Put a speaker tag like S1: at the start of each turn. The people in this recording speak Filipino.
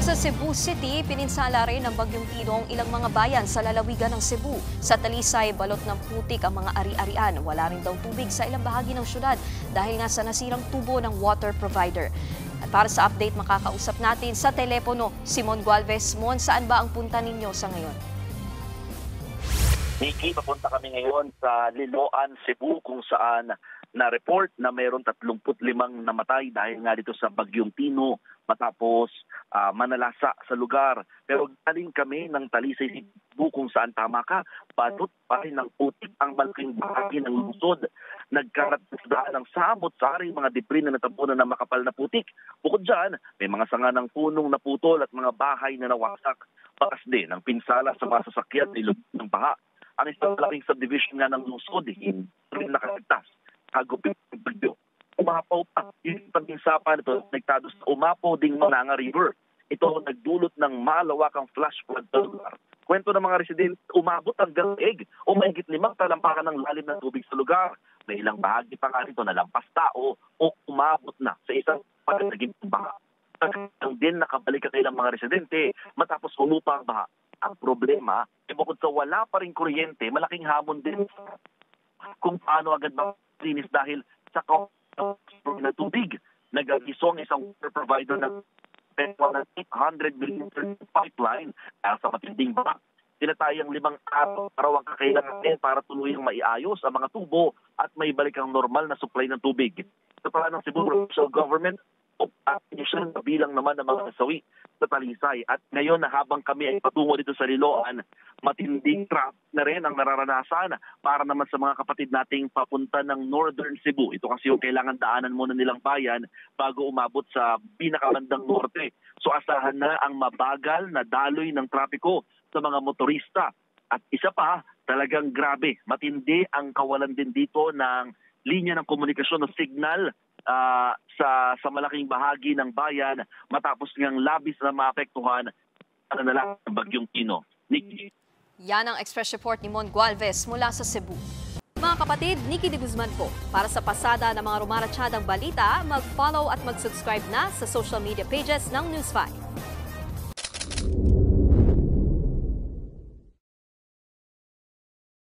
S1: Sa Cebu City, pininsala rin ng Bagyong Tino ang ilang mga bayan sa lalawigan ng Cebu. Sa Talisay, balot ng putik ang mga ari-arian. Wala rin daw tubig sa ilang bahagi ng syudad dahil nga sa nasirang tubo ng water provider. At para sa update, makakausap natin sa telepono si Mon Gualvez. Mon, saan ba ang punta ninyo sa ngayon?
S2: Nikki, papunta kami ngayon sa Liloan, Cebu, kung saan na-report na mayroon 35 namatay dahil nga dito sa Bagyong Tino matapos manalasa sa lugar. Pero galing kami ng Talisay, Cebu, kung saan tama ka, balot pa rin ng putik ang malaking bahagi ng lungsod. Nagkarat ng samot-saring mga debris na natapunan ng makapal na putik. Bukod dyan, may mga sanga ng punong naputol at mga bahay na nawasak. Bakas din ang pinsala sa mga sasakyan ng baha. Ang isang malaking subdivision nga ng lungsod, hindi rin nakaligtas. Kagupit ng bagyo. Umapaw pa yung pagkinsapan ito, nagtado sa umapaw ding Mananga River. Ito nagdulot ng malawakang flash flood sa lugar. Kwento ng mga residente, umabot hanggang leeg o mahigit 5 talampakan ng lalim ng tubig sa lugar. May ilang bahagi pa nga nito na lampas tao o umabot na sa isang pagkaging baha. Ang din nakabalik ang ilang mga residente matapos humupa ang baha. Ang problema, bukod sa wala pa rin kuryente, malaking hamon din kung paano agad linis dahil sa na tubig. Nag-agisong isang water provider ng 800 million pipeline sa matinding baha. Tinatayang 5 araw ang kakailangan para tuluyang maiayos ang mga tubo at may balik ang normal na supply ng tubig. Sa paraan ng Cebu Provincial Government, initial bilang naman ng mga nasawi sa Talisay. At ngayon na habang kami ay patungo dito sa Liloan, matinding traffic na rin ang nararanasan para naman sa mga kapatid nating papunta ng Northern Cebu. Ito kasi yung kailangan daanan muna nilang bayan bago umabot sa pinakabandang norte. So asahan na ang mabagal na daloy ng trapiko sa mga motorista. At isa pa, talagang grabe, matindi ang kawalan din dito ng linya ng komunikasyon o signal sa malaking bahagi ng bayan matapos ngang labis na maapektuhan ang nalang ng Bagyong Tino. Nikki.
S1: Yan ang Express Report ni Mon Gualvez mula sa Cebu. Mga kapatid, Nikki de Guzman po. Para sa pasada ng mga rumaratsyadang balita, mag-follow at mag-subscribe na sa social media pages ng News 5.